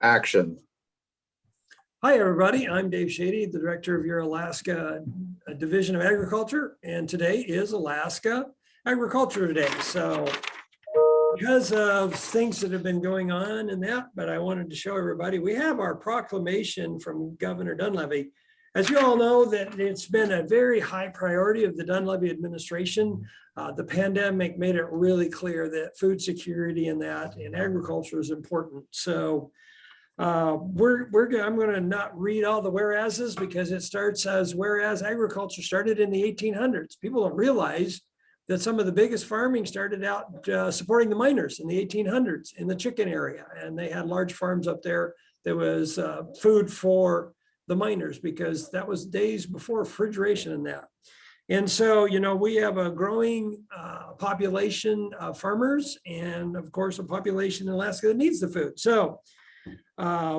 Action. Hi, everybody. I'm Dave Schade, the director of your Alaska Division of Agriculture, and today is Alaska Agriculture Day. So because of things that have been going on and that, but I wanted to show everybody, we have our proclamation from Governor Dunleavy. As you all know, that it's been a very high priority of the Dunleavy administration. The pandemic made it really clear that food security and that in agriculture is important. So I'm going to not read all the whereases because it starts as whereas agriculture started in the 1800s. People don't realize that some of the biggest farming started out supporting the miners in the 1800s in the chicken area. And they had large farms up there. There was food for the miners because that was days before refrigeration and that. And so, you know, we have a growing population of farmers and of course, a population in Alaska that needs the food. So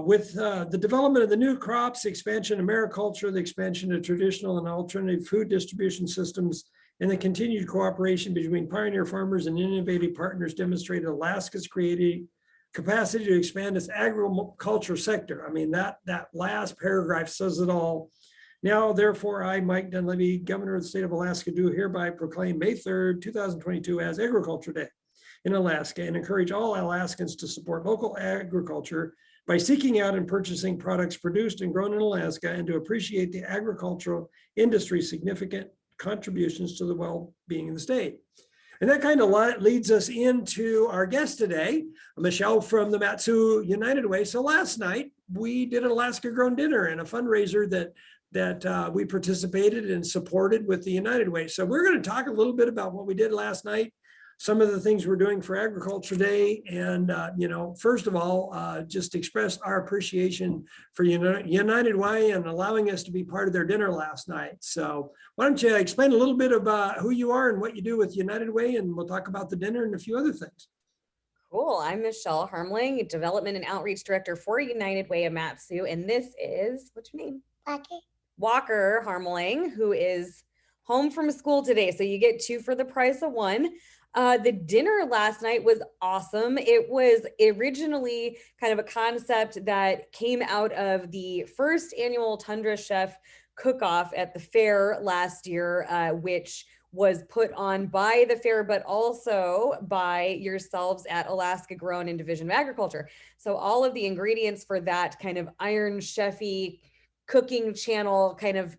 with the development of the new crops, the expansion of mariculture, the expansion of traditional and alternative food distribution systems, and the continued cooperation between pioneer farmers and innovative partners demonstrated Alaska's creative capacity to expand its agriculture sector. I mean, that last paragraph says it all. Now, therefore, I, Mike Dunleavy, Governor of the State of Alaska, do hereby proclaim May 3rd, 2022 as Agriculture Day in Alaska and encourage all Alaskans to support local agriculture by seeking out and purchasing products produced and grown in Alaska and to appreciate the agricultural industry's significant contributions to the well-being of the state. And that kind of leads us into our guest today, Michele from the Matsu United Way. So last night we did an Alaska Grown Dinner and a fundraiser that we participated and supported with the United Way. So we're going to talk a little bit about what we did last night, some of the things we're doing for Agriculture Day. And, you know, first of all, just express our appreciation for United Way and allowing us to be part of their dinner last night. So why don't you explain a little bit about who you are and what you do with United Way, and we'll talk about the dinner and a few other things. Cool. I'm Michele Harmeling, Development and Outreach Director for United Way of Matsu. And this is, what's your name? Walker Harmeling, who is home from school today. So you get two for the price of one. The dinner last night was awesome. It was originally kind of a concept that came out of the first annual Tundra Chef cook-off at the fair last year, which was put on by the fair, but also by yourselves at Alaska Grown and Division of Agriculture. So all of the ingredients for that kind of Iron Chefy cooking channel kind of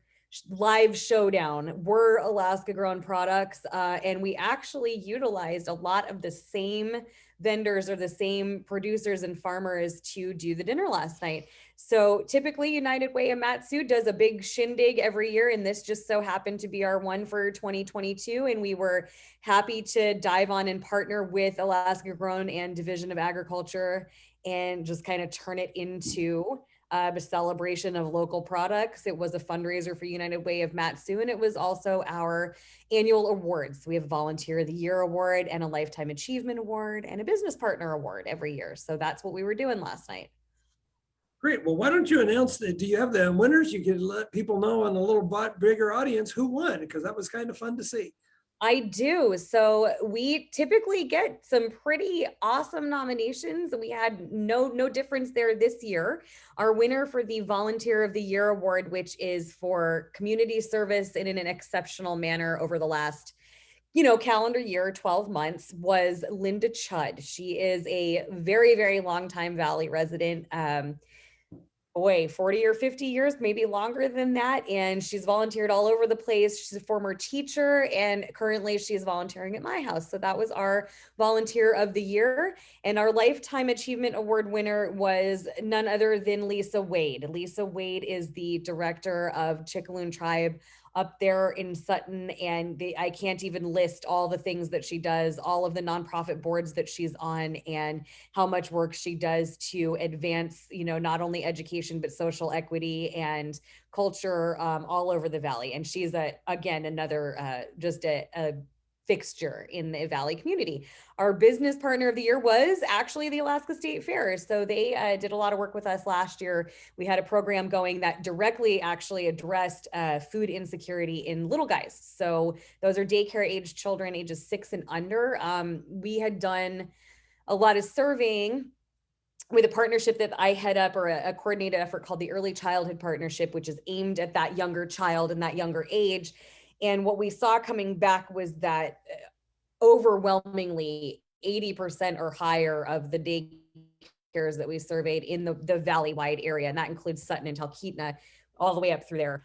live showdown were Alaska grown products. And we actually utilized a lot of the same vendors or the same producers and farmers to do the dinner last night. So typically United Way of Matsu does a big shindig every year. And this just so happened to be our one for 2022. And we were happy to dive on and partner with Alaska Grown and Division of Agriculture and just kind of turn it into a celebration of local products. It was a fundraiser for United Way of Matsu, and it was also our annual awards. We have Volunteer of the Year Award and a Lifetime Achievement Award and a Business Partner Award every year. So that's what we were doing last night. Great. Well, why don't you announce that? Do you have the winners? You could let people know on a little bigger audience who won, because that was kind of fun to see. I do. So we typically get some pretty awesome nominations. We had no difference there this year. Our winner for the Volunteer of the Year Award, which is for community service in an exceptional manner over the last, calendar year, 12 months, was Linda Chudd. She is a very, very long time Valley resident. 40 or 50 years, maybe longer than that. And she's volunteered all over the place. She's a former teacher and currently she's volunteering at my house. So that was our Volunteer of the Year. And our Lifetime Achievement Award winner was none other than Lisa Wade. Lisa Wade is the director of Chickaloon Tribe up there in Sutton. And I can't even list all the things that she does, all of the nonprofit boards that she's on, and how much work she does to advance, not only education, but social equity and culture all over the Valley. And she's another just a fixture in the Valley community. Our Business Partner of the Year was actually the Alaska State Fair. So they did a lot of work with us last year. We had a program going that directly actually addressed food insecurity in little guys. So those are daycare age children, ages 6 and under. We had done a lot of surveying with a partnership that I head up, or a coordinated effort called the Early Childhood Partnership, which is aimed at that younger child and that younger age. And what we saw coming back was that overwhelmingly 80% or higher of the daycares that we surveyed in the valley-wide area, and that includes Sutton and Talkeetna, all the way up through there,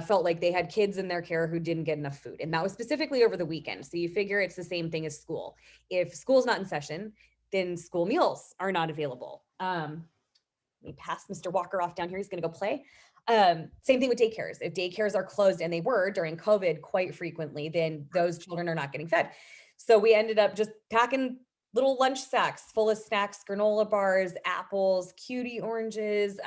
felt like they had kids in their care who didn't get enough food. And that was specifically over the weekend. So you figure it's the same thing as school. If school's not in session, then school meals are not available. Let me pass Mr. Walker off down here. He's going to go play. Same thing with daycares. If daycares are closed, and they were during COVID quite frequently, then those children are not getting fed. So we ended up just packing little lunch sacks full of snacks, granola bars, apples, cutie oranges,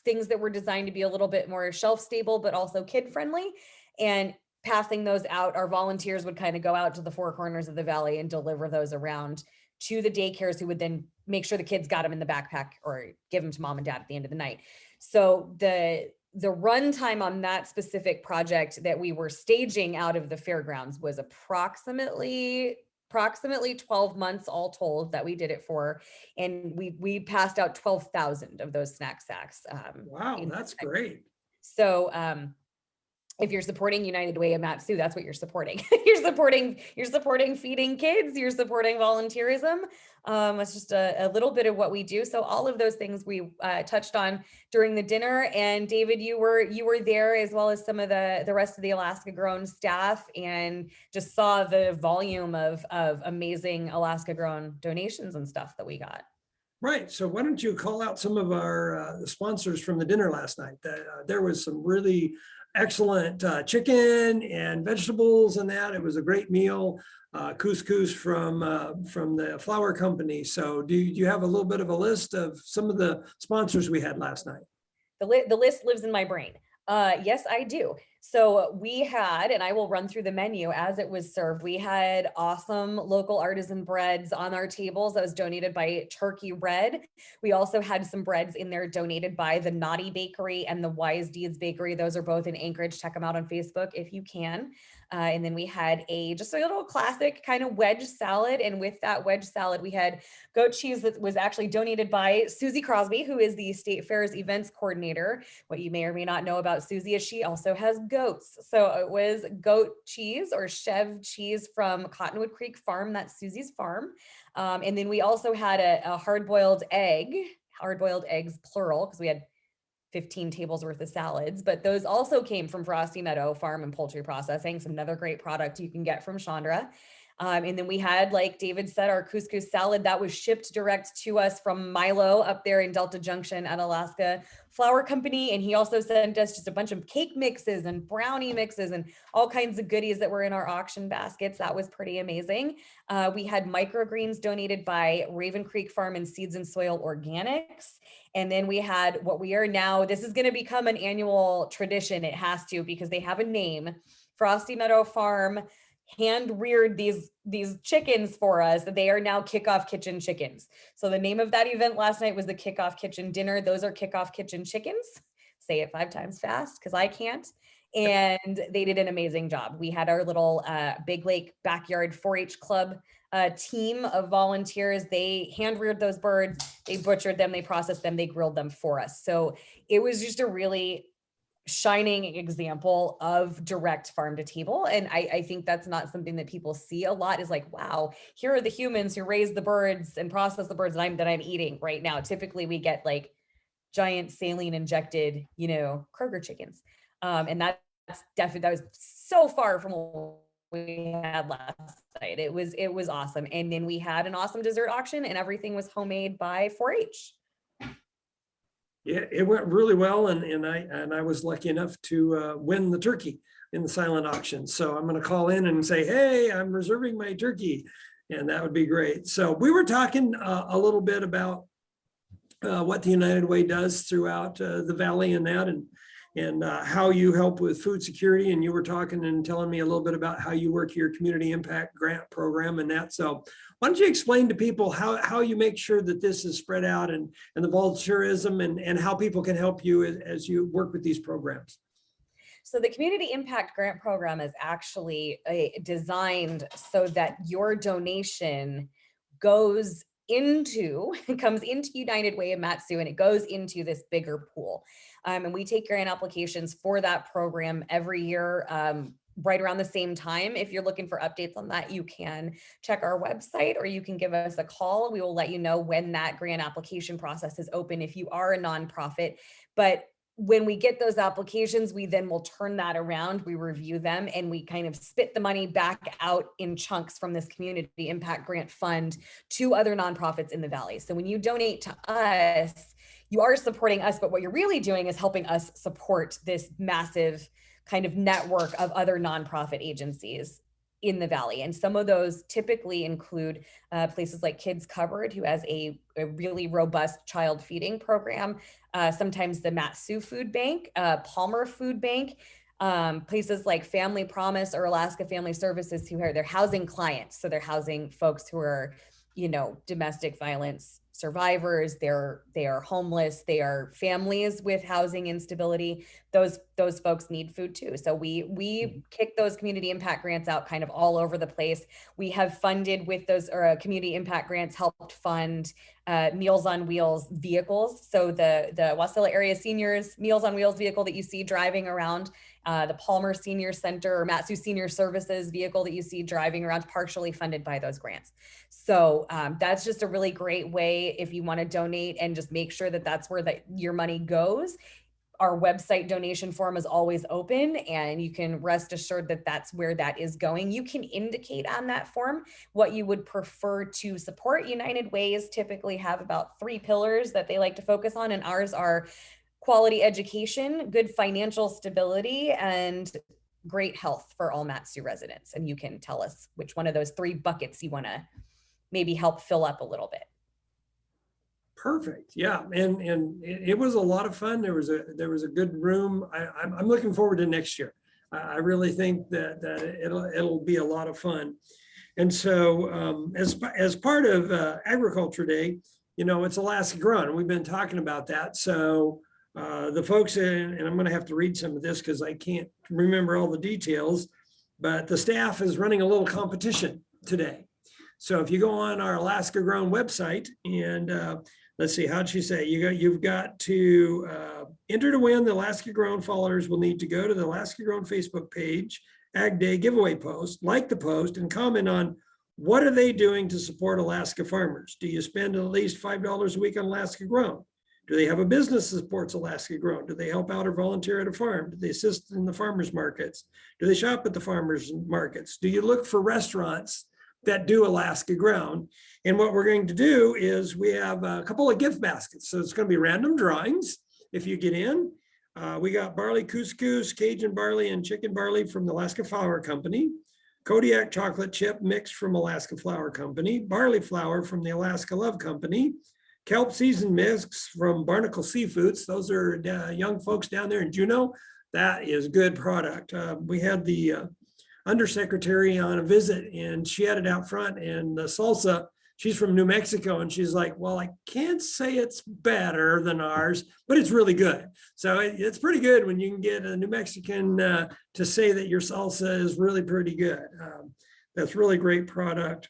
things that were designed to be a little bit more shelf stable, but also kid friendly, and passing those out. Our volunteers would kind of go out to the four corners of the valley and deliver those around to the daycares, who would then make sure the kids got them in the backpack or give them to mom and dad at the end of the night. So the run time on that specific project that we were staging out of the fairgrounds was approximately 12 months all told that we did it for. And we passed out 12,000 of those snack sacks. Wow, that's great. So if you're supporting United Way of Matsu, that's what you're supporting. You're supporting feeding kids, you're supporting volunteerism. It's just a little bit of what we do. So all of those things we touched on during the dinner. And David, you were there, as well as some of the rest of the Alaska Grown staff, and just saw the volume of amazing Alaska Grown donations and stuff that we got. Right. So why don't you call out some of our the sponsors from the dinner last night? There was some really excellent chicken and vegetables and that. It was a great meal. Couscous from the flour company. So do you have a little bit of a list of some of the sponsors we had last night? The list lives in my brain. Yes, I do. So we had, and I will run through the menu as it was served. We had awesome local artisan breads on our tables that was donated by Turkey Red. We also had some breads in there donated by the Naughty Bakery and the Wise Deeds Bakery. Those are both in Anchorage. Check them out on Facebook if you can. And then we had just a little classic kind of wedge salad. And with that wedge salad, we had goat cheese that was actually donated by Susie Crosby, who is the State Fair's events coordinator. What you may or may not know about Susie is she also has goats. So it was goat cheese, or chev cheese, from Cottonwood Creek Farm. That's Susie's farm. And then we also had a hard-boiled eggs plural, because we had 15 tables worth of salads, but those also came from Frosty Meadow Farm and Poultry Processing. So another great product you can get from Chandra. And then we had, like David said, our couscous salad that was shipped direct to us from Milo up there in Delta Junction at Alaska Flour Company. And he also sent us just a bunch of cake mixes and brownie mixes and all kinds of goodies that were in our auction baskets. That was pretty amazing. We had microgreens donated by Raven Creek Farm and Seeds and Soil Organics. And then we had what we are now, this is going to become an annual tradition. It has to, because they have a name. Frosty Meadow Farm hand reared these chickens for us. They are now Kickoff Kitchen chickens. So the name of that event last night was the Kickoff Kitchen dinner. Those are Kickoff Kitchen chickens. Say it 5 times fast, because I can't. And they did an amazing job. We had our little Big Lake Backyard 4-H Club team of volunteers. They hand reared those birds, they butchered them, they processed them, they grilled them for us. So it was just a really shining example of direct farm to table. And I think that's not something that people see a lot, is like, wow, here are the humans who raise the birds and process the birds that I'm eating right now. Typically we get like giant saline injected, Kroger chickens. And that was so far from what we had last night. It was awesome. And then we had an awesome dessert auction, and everything was homemade by 4-H. Yeah, it went really well, and I was lucky enough to win the turkey in the silent auction. So I'm going to call in and say, hey, I'm reserving my turkey, and that would be great. So we were talking a little bit about what the United Way does throughout the valley and that, and how you help with food security. And you were talking and telling me a little bit about how you work your community impact grant program and that. So why don't you explain to people how you make sure that this is spread out, and the volunteerism, and how people can help you as you work with these programs? So the Community Impact Grant Program is actually designed so that your donation goes comes into United Way of Matsu, and it goes into this bigger pool. And we take grant applications for that program every year, right around the same time. If you're looking for updates on that, you can check our website or you can give us a call. We will let you know when that grant application process is open if you are a nonprofit. But when we get those applications, we then will turn that around, we review them, and we kind of spit the money back out in chunks from this community impact grant fund to other nonprofits in the Valley. So when you donate to us, you are supporting us, but what you're really doing is helping us support this massive kind of network of other nonprofit agencies in the Valley. And some of those typically include places like Kids Covered, who has a really robust child feeding program. Sometimes the Matsu Food Bank, Palmer Food Bank, places like Family Promise or Alaska Family Services, who are their housing clients. So they're housing folks who are, domestic violence survivors, they are homeless, they are families with housing instability. Those folks need food too. So we kick those community impact grants out kind of all over the place. We have funded with those community impact grants, helped fund Meals on Wheels vehicles. So the Wasilla area seniors Meals on Wheels vehicle that you see driving around, the Palmer Senior Center or Matsu Senior Services vehicle that you see driving around, partially funded by those grants. So that's just a really great way if you want to donate and just make sure that that's where your money goes. Our website donation form is always open, and you can rest assured that that's where that is going. You can indicate on that form what you would prefer to support. United Ways typically have about 3 pillars that they like to focus on, and ours are quality education, good financial stability, and great health for all Matsu residents. And you can tell us which one of those 3 buckets you want to maybe help fill up a little bit. Perfect. Yeah. And it was a lot of fun. There was a good room. I'm looking forward to next year. I really think that it'll be a lot of fun. And so as part of Agriculture Day, it's Alaska Grown. We've been talking about that. So the folks and I'm going to have to read some of this because I can't remember all the details, but the staff is running a little competition today. So if you go on our Alaska Grown website and let's see, how'd she say? You've got to enter to win. The Alaska Grown followers will need to go to the Alaska Grown Facebook page, Ag Day giveaway post, like the post, and comment on what are they doing to support Alaska farmers. Do you spend at least $5 a week on Alaska Grown? Do they have a business that supports Alaska Grown? Do they help out or volunteer at a farm? Do they assist in the farmers markets? Do they shop at the farmers markets? Do you look for restaurants that do Alaska Grown? And what we're going to do is we have a couple of gift baskets. So it's going to be random drawings if you get in. We got barley couscous, Cajun barley, and chicken barley from the Alaska Flour Company, Kodiak chocolate chip mix from Alaska Flour Company, barley flour from the Alaska Love Company, kelp seasoned mix from Barnacle Seafoods. Those are young folks down there in Juneau. That is good product. We had the undersecretary on a visit, and she had it out front, and the salsa, she's from New Mexico, and she's like, well, I can't say it's better than ours, but it's really good. So it's pretty good when you can get a New Mexican to say that your salsa is really pretty good. That's really great product.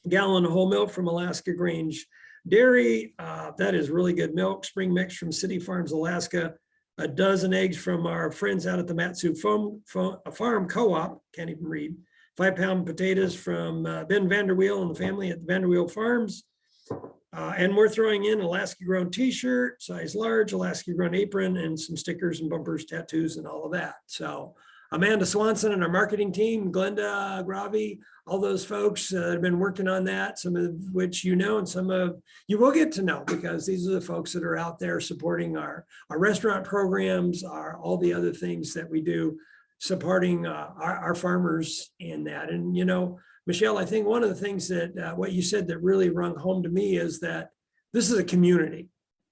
Gallon of whole milk from Alaska Grange Dairy. That is really good milk. Spring mix from City Farms, Alaska. A dozen eggs from our friends out at the Matsu Farm Co-op, can't even read. 5-pound potatoes from Ben Vanderweel and the family at the Vanderweel Farms. And we're throwing in Alaska Grown t-shirt, size large, Alaska Grown apron, and some stickers and bumpers, tattoos, and all of that. So Amanda Swanson and our marketing team, Glenda Gravi, all those folks have been working on that, some of which and some of you will get to know, because these are the folks that are out there supporting our restaurant programs, all the other things that we do, supporting our farmers in that. And, Michele, I think one of the things that what you said that really rung home to me is that this is a community.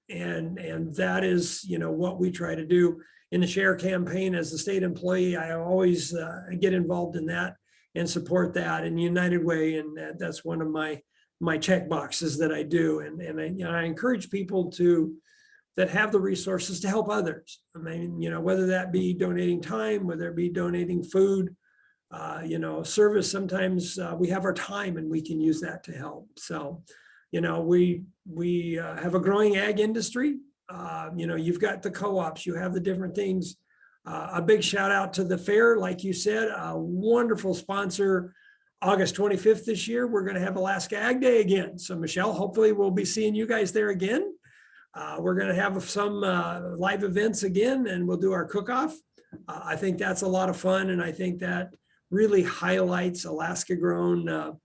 And that is, what we try to do in the SHARE campaign. As a state employee, I always get involved in that and support that in United Way. And that's one of my check boxes that I do. And I encourage people that have the resources to help others. I mean, whether that be donating time, whether it be donating food, service. Sometimes we have our time and we can use that to help. So We have a growing ag industry. You've got the co-ops, you have the different things. A big shout out to the fair, like you said, a wonderful sponsor. August 25th this year, we're going to have Alaska Ag Day again. So Michele, hopefully we'll be seeing you guys there again. We're going to have some live events again, and we'll do our cook-off. I think that's a lot of fun, and I think that really highlights Alaska-grown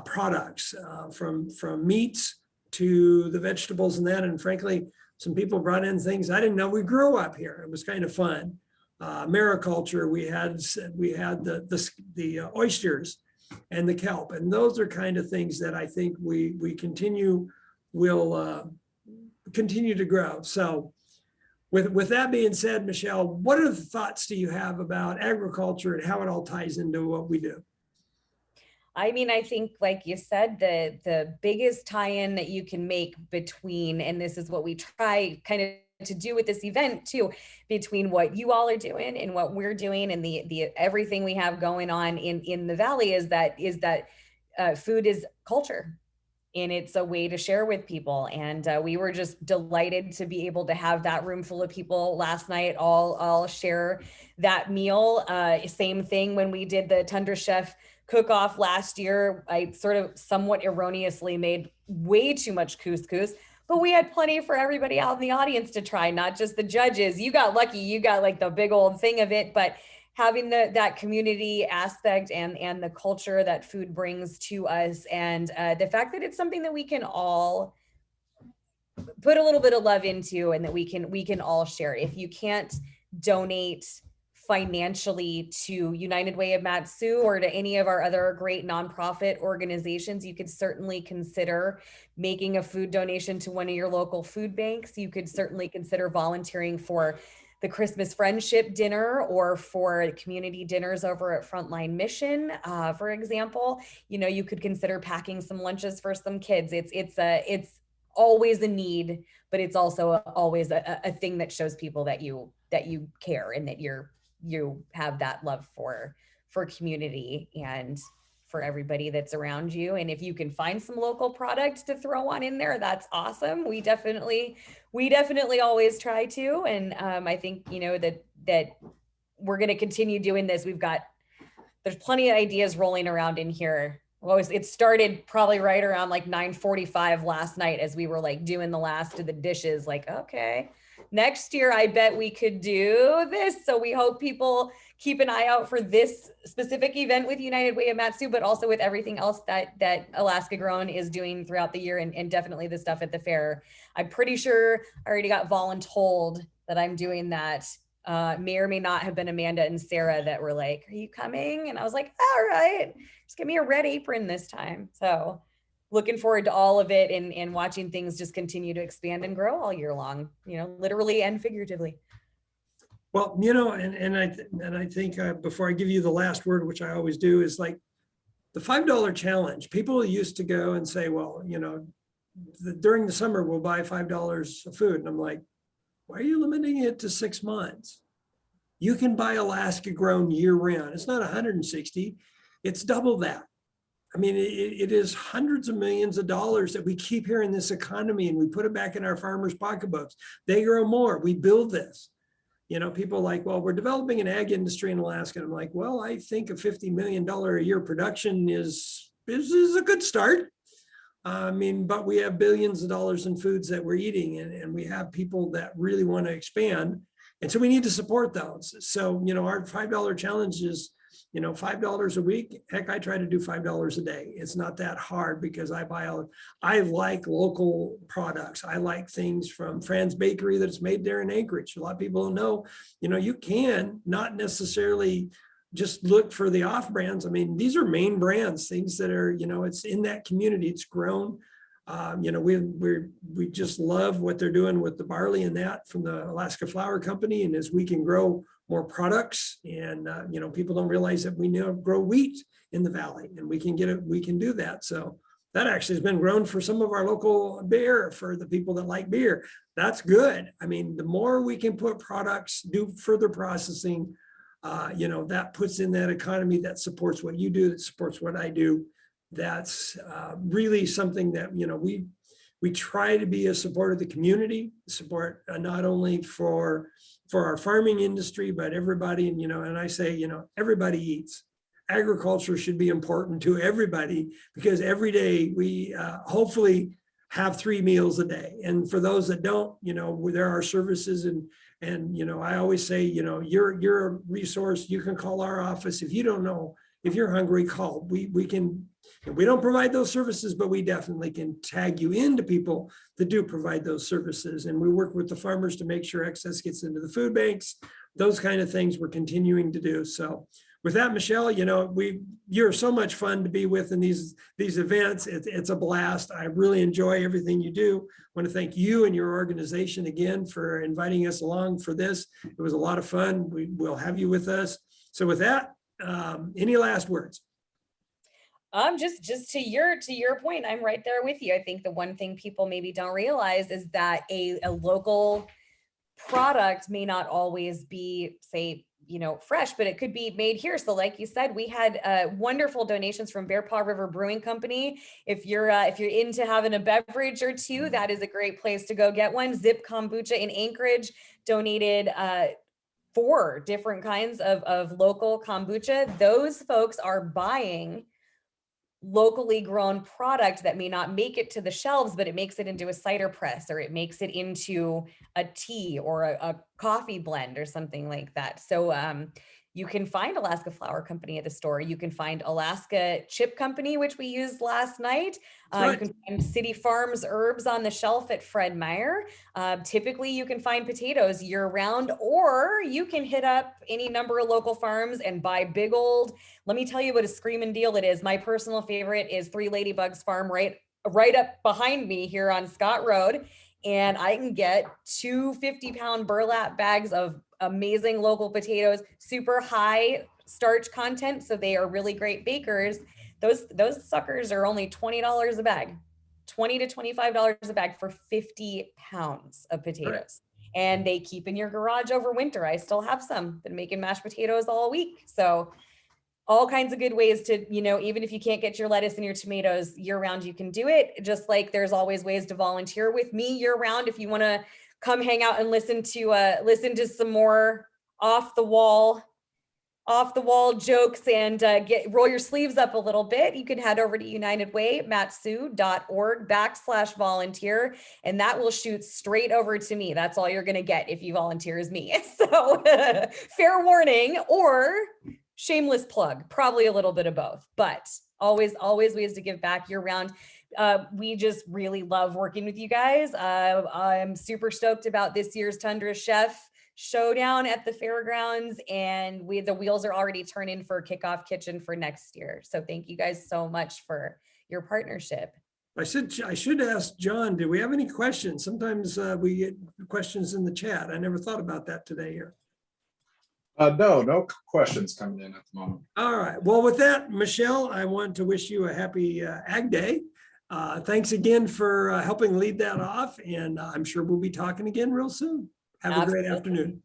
products, from meats to the vegetables and that. And frankly, some people brought in things I didn't know we grew up here. It was kind of fun. Mariculture, we had the oysters and the kelp, and those are kind of things that I think we will continue to grow. So with that being said, Michele, what are the thoughts do you have about agriculture and how it all ties into what we do? I mean, I think, like you said, the biggest tie-in that you can make between, and this is what we try kind of to do with this event too, between what you all are doing and what we're doing, and the everything we have going on in the Valley is that food is culture. And it's a way to share with people. And we were just delighted to be able to have that room full of people last night, all share that meal. Same thing when we did the Tundra Chef cook-off last year. I sort of somewhat erroneously made way too much couscous, but we had plenty for everybody out in the audience to try, not just the judges. You got lucky, you got like the big old thing of it, but having that community aspect and the culture that food brings to us, and the fact that it's something that we can all put a little bit of love into, and that we can all share. If you can't donate financially to United Way of Matsu or to any of our other great nonprofit organizations, you could certainly consider making a food donation to one of your local food banks. You could certainly consider volunteering for the Christmas Friendship Dinner or for community dinners over at Frontline Mission, for example. You could consider packing some lunches for some kids. It's always a need, but it's also always a thing that shows people that you care, and that you have that love for community and for everybody that's around you. And if you can find some local product to throw on in there, that's awesome. We definitely always try to. And I think, that we're going to continue doing this. There's plenty of ideas rolling around in here. Well, it started probably right around like 9:45 last night as we were like doing the last of the dishes, like, okay, next year, I bet we could do this. So we hope people keep an eye out for this specific event with United Way of Matsu, but also with everything else that Alaska Grown is doing throughout the year, and definitely the stuff at the fair. I'm pretty sure I already got voluntold that I'm doing that. May or may not have been Amanda and Sarah that were like, are you coming? And I was like, all right, just give me a red apron this time. So looking forward to all of it, and watching things just continue to expand and grow all year long, literally and figuratively. Well, and I think before I give you the last word, which I always do, is like the $5 challenge. People used to go and say, well, during the summer, we'll buy $5 of food. And I'm like, why are you limiting it to 6 months? You can buy Alaska grown year round. It's not 160, it's double that. I mean, it is hundreds of millions of dollars that we keep here in this economy, and we put it back in our farmers' pocketbooks. They grow more. We build this. People are like, well, we're developing an ag industry in Alaska. And I'm like, well, I think a $50 million a year production is a good start. But we have billions of dollars in foods that we're eating, and we have people that really want to expand. And so we need to support those. So, our $5 challenge is, $5 a week. Heck, I try to do $5 a day. It's not that hard because I like local products. I like things from Fran's Bakery that's made there in Anchorage. A lot of people don't know, you can not necessarily just look for the off brands. I mean, these are main brands, things that are, it's in that community, it's grown. We just love what they're doing with the barley and that from the Alaska Flour Company. And as we can grow more products, and people don't realize that we now grow wheat in the Valley, and we can do that. So that actually has been grown for some of our local beer, for the people that like beer. That's good. I mean, the more we can put products, do further processing, that puts in that economy that supports what you do, that supports what I do. that's really something that, we try to be a support of the community, support not only for our farming industry, but everybody. And I say, everybody eats. Agriculture should be important to everybody, because every day we hopefully have 3 meals a day. And for those that don't, there are services, and I always say, you're a resource. You can call our office if you don't know. If you're hungry, call. We can, and we don't provide those services, but we definitely can tag you into people that do provide those services. And we work with the farmers to make sure excess gets into the food banks. Those kind of things we're continuing to do. So with that, Michele, you're so much fun to be with in these events. It's a blast. I really enjoy everything you do. I want to thank you and your organization again for inviting us along for this. It was a lot of fun. We will have you with us. So with that, any last words? Just to your point, I'm right there with you. I think the one thing people maybe don't realize is that a local product may not always be, say, fresh, but it could be made here. So like you said, we had wonderful donations from Bear Paw River Brewing Company. If you're into having a beverage or two, that is a great place to go get one. Zip Kombucha in Anchorage donated 4 different kinds of local kombucha. Those folks are buying locally grown product that may not make it to the shelves, but it makes it into a cider press, or it makes it into a tea or a coffee blend or something like that. So you can find Alaska Flower Company at the store. You can find Alaska Chip Company, which we used last night. Right. You can find City Farms herbs on the shelf at Fred Meyer. Typically, you can find potatoes year round, or you can hit up any number of local farms and buy big old. Let me tell you what a screaming deal it is. My personal favorite is Three Ladybugs Farm right up behind me here on Scott Road. And I can get 2 50-pound burlap bags of amazing local potatoes, super high starch content. So they are really great bakers. Those suckers are only $20 a bag, $20 to $25 a bag for 50 pounds of potatoes. Right. And they keep in your garage over winter. I still have some. Been making mashed potatoes all week. So all kinds of good ways to, even if you can't get your lettuce and your tomatoes year round, you can do it. Just like there's always ways to volunteer with me year round. If you want to come hang out and listen to some more off the wall jokes and roll your sleeves up a little bit, you can head over to United Way, matsu.org/volunteer, and that will shoot straight over to me. That's all you're going to get if you volunteer as me. So fair warning, or shameless plug, probably a little bit of both, but always ways to give back year round. We just really love working with you guys. I'm super stoked about this year's Tundra Chef Showdown at the fairgrounds, and the wheels are already turning for Kickoff Kitchen for next year. So thank you guys so much for your partnership. I should ask John, do we have any questions? Sometimes we get questions in the chat. I never thought about that today here. No questions coming in at the moment. All right. Well, with that, Michele, I want to wish you a happy Ag Day. Thanks again for helping lead that off. And I'm sure we'll be talking again real soon. Have a great afternoon.